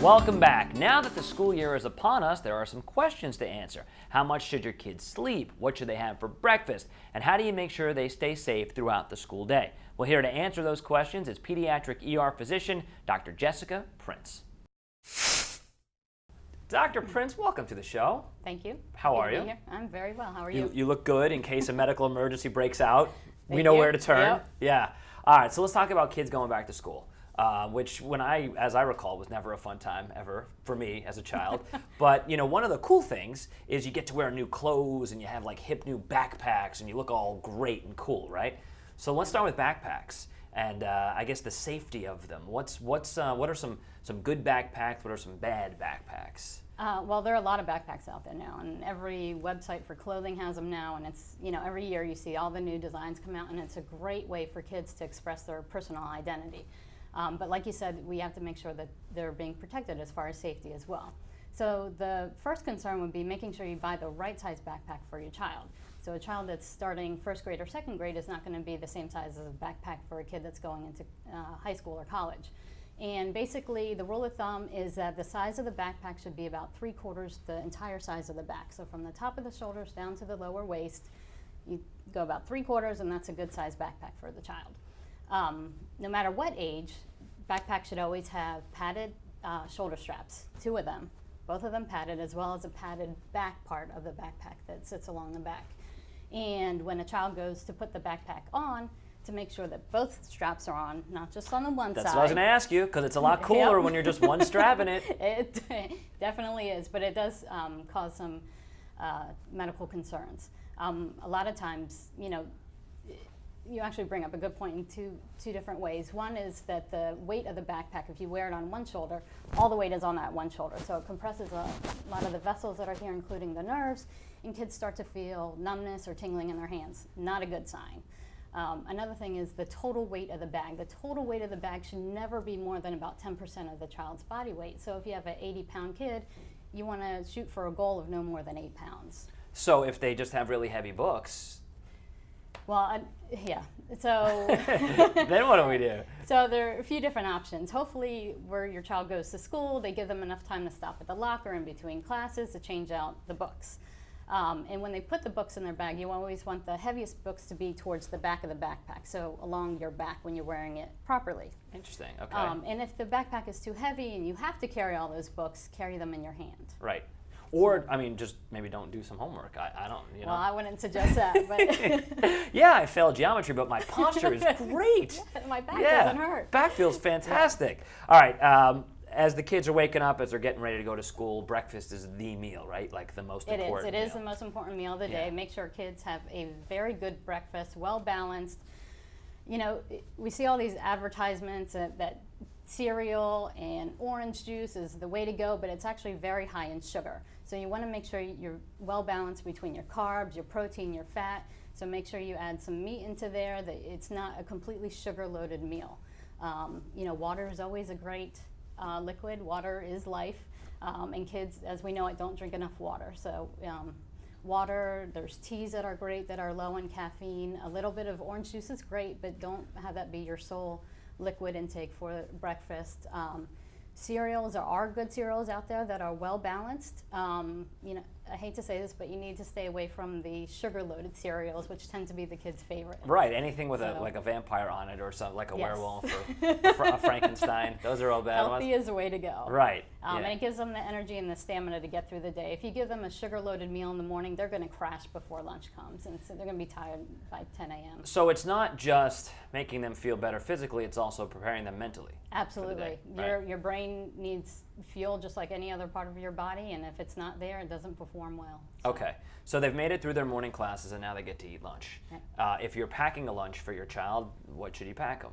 Welcome back. Now that the school year is upon us, there are some questions to answer. How much should your kids sleep? What should they have for breakfast? And how do you make sure they stay safe throughout the school day? Well, here to answer those questions is pediatric ER physician Dr. Jessica Prince. Dr. Prince, welcome to the show. Thank you. How are you? I'm very well. How are you? You look good in case a medical emergency breaks out. We know you. where to turn. Yep. Yeah. All right, so let's talk about kids going back to school. Which, as I recall, was never a fun time ever for me as a child. But one of the cool things is you get to wear new clothes and you have like hip new backpacks and you look all great and cool, right? So let's start with backpacks and I guess the safety of them. What are some good backpacks? What are some bad backpacks? Well, there are a lot of backpacks out there now, and every website for clothing has them now. And it's every year you see all the new designs come out, and it's a great way for kids to express their personal identity. But like you said, we have to make sure that they're being protected as far as safety as well. So the first concern would be making sure you buy the right size backpack for your child. So a child that's starting first grade or second grade is not going to be the same size as a backpack for a kid that's going into high school or college. And basically the rule of thumb is that the size of the backpack should be about 3/4 the entire size of the back. So from the top of the shoulders down to the lower waist, you go about 3/4, and that's a good size backpack for the child. No matter what age, backpacks should always have padded shoulder straps, 2 of them, both of them padded, as well as a padded back part of the backpack that sits along the back. And when a child goes to put the backpack on, to make sure that both straps are on, not just on the one side. That's what I was going to ask you, because it's a lot cooler when you're just one strap in it. It definitely is, but it does cause some medical concerns. A lot of times, you actually bring up a good point in two different ways. One is that the weight of the backpack, if you wear it on one shoulder, all the weight is on that one shoulder. So it compresses a lot of the vessels that are here, including the nerves, and kids start to feel numbness or tingling in their hands. Not a good sign. Another thing is the total weight of the bag. The total weight of the bag should never be more than about 10% of the child's body weight. So if you have an 80-pound kid, you want to shoot for a goal of no more than 8 pounds. So if they just have really heavy books, well, yeah. So then what do we do? So there are a few different options. Hopefully, where your child goes to school, they give them enough time to stop at the locker in between classes to change out the books. And when they put the books in their bag, you always want the heaviest books to be towards the back of the backpack, so along your back when you're wearing it properly. Interesting. Okay. And if the backpack is too heavy and you have to carry all those books, carry them in your hand. Right. Or, just maybe don't do some homework. I don't, Well, I wouldn't suggest that, but... Yeah, I failed geometry, but my posture is great. Yeah, my back doesn't hurt. Back feels fantastic. All right, as the kids are waking up, as they're getting ready to go to school, breakfast is the meal, right? Like the most important meal. It is the most important meal of the day. Make sure kids have a very good breakfast, well-balanced. We see all these advertisements that cereal and orange juice is the way to go, but it's actually very high in sugar. So you want to make sure you're well balanced between your carbs, your protein, your fat. So make sure you add some meat into there, that it's not a completely sugar-loaded meal. Water is always a great liquid. Water is life. And kids, as we know it, don't drink enough water. So water, there's teas that are great that are low in caffeine. A little bit of orange juice is great, but don't have that be your sole liquid intake for breakfast. Cereals, there are good cereals out there that are well balanced. I hate to say this, but you need to stay away from the sugar-loaded cereals, which tend to be the kids' favorite. Right, anything with a vampire on it or something, like a werewolf or a Frankenstein. Those are all bad ones. Healthy is the way to go. Right. And it gives them the energy and the stamina to get through the day. If you give them a sugar-loaded meal in the morning, they're going to crash before lunch comes, and so they're going to be tired by 10 a.m. So it's not just making them feel better physically, it's also preparing them mentally. Absolutely. Right. Your brain needs fuel just like any other part of your body, and if it's not there, it doesn't perform well. Okay, so they've made it through their morning classes and now they get to eat lunch. Right. If you're packing a lunch for your child, what should you pack them?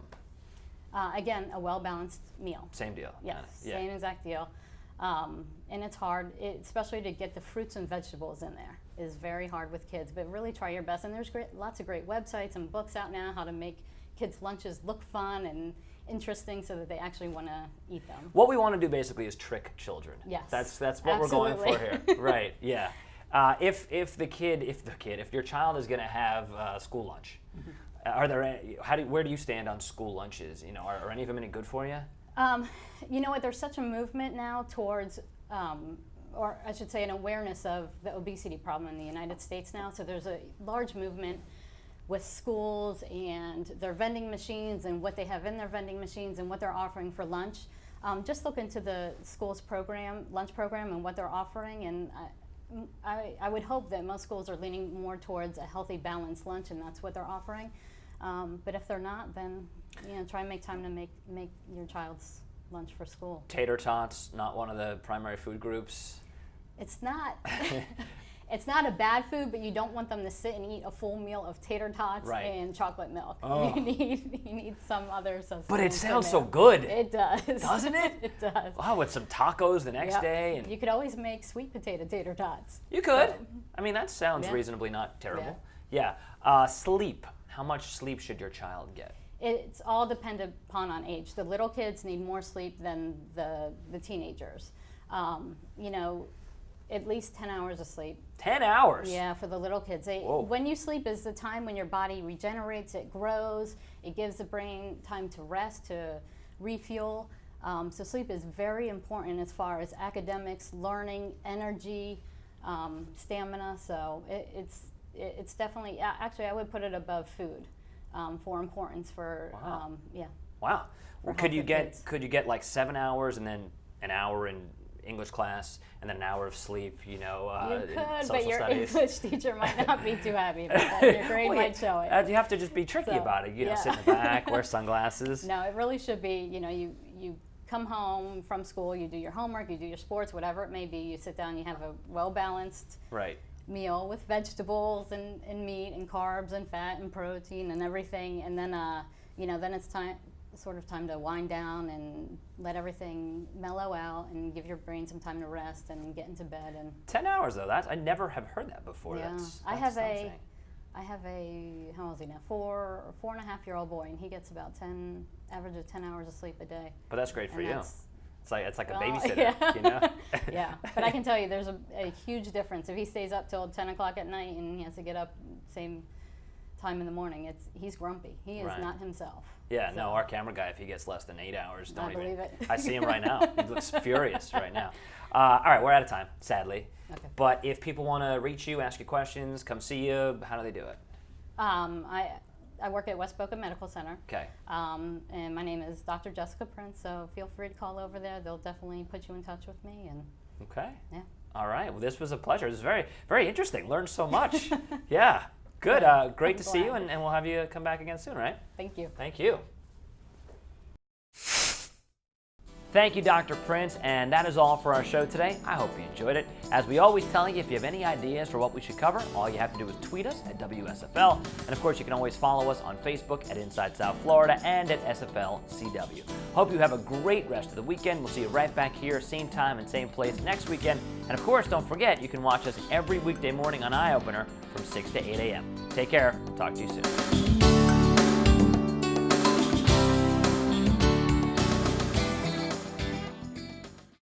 Again, a well-balanced meal. Same deal. Yes, same exact deal. And it's hard, especially to get the fruits and vegetables in there. Is very hard with kids, but really try your best. And there's lots of great websites and books out now how to make kids' lunches look fun and interesting so that they actually want to eat them. What we want to do basically is trick children. Yes. That's what we're going for here. Right, yeah. If your child is going to have school lunch, are there where do you stand on school lunches? Are any of them any good for you? You know what, there's such a movement now towards, or I should say an awareness of the obesity problem in the United States now. So there's a large movement with schools and their vending machines and what they have in their vending machines and what they're offering for lunch. Just look into the school's lunch program and what they're offering, and I would hope that most schools are leaning more towards a healthy, balanced lunch, and that's what they're offering. But if they're not, then try and make time to make your child's lunch for school. Tater tots, not one of the primary food groups? It's not. It's not a bad food, but you don't want them to sit and eat a full meal of tater tots and chocolate milk. Oh. You need some other substance. But it sounds so good. It does. Doesn't it? It does. Wow, with some tacos the next day. And you could always make sweet potato tater tots. you could. I mean, that sounds reasonably not terrible. Yeah. Sleep. How much sleep should your child get? It's all dependent on age. The little kids need more sleep than the teenagers. At least 10 hours of sleep. 10 hours? Yeah, for the little kids. When you sleep is the time when your body regenerates, it grows, it gives the brain time to rest, to refuel. So sleep is very important as far as academics, learning, energy, stamina. So it's definitely, actually I would put it above food for importance for, Wow. For Could you healthy kids. get like 7 hours and then an hour in English class and then an hour of sleep, you in could, social but your studies? English teacher might not be too happy about that. Your grade might show it. You have to just be tricky about it. Sit in the back, wear sunglasses. No, it really should be, you come home from school, you do your homework, you do your sports, whatever it may be, you sit down, you have a well-balanced meal with vegetables and meat and carbs and fat and protein and everything, and then then it's time to wind down and let everything mellow out and give your brain some time to rest and get into bed. And 10 hours though, I never have heard that before. Yeah, I have a how old is he now? 4.5-year-old boy, and he gets about average of 10 hours of sleep a day. But that's great for you. It's like a Well, babysitter, Yeah, but I can tell you there's a huge difference. If he stays up till 10 o'clock at night and he has to get up same time in the morning, he's grumpy. He is not himself. Yeah, no, our camera guy, if he gets less than 8 hours, I believe it. I see him right now. He looks furious right now. All right, we're out of time, sadly. Okay. But if people want to reach you, ask you questions, come see you, how do they do it? I work at West Boca Medical Center. Okay. And my name is Dr. Jessica Prince, so feel free to call over there. They'll definitely put you in touch with me. Okay. Yeah. All right. Well, this was a pleasure. This was very, very interesting. Learned so much. Yeah. Good. Great to see you, and we'll have you come back again soon, right? Thank you. Thank you. Thank you, Dr. Prince, and that is all for our show today. I hope you enjoyed it. As we always tell you, if you have any ideas for what we should cover, all you have to do is tweet us at WSFL, and of course you can always follow us on Facebook at Inside South Florida and at SFLCW. Hope you have a great rest of the weekend. We'll see you right back here, same time and same place next weekend. And of course, don't forget, you can watch us every weekday morning on Eye Opener from 6 to 8 a.m. Take care. We'll talk to you soon.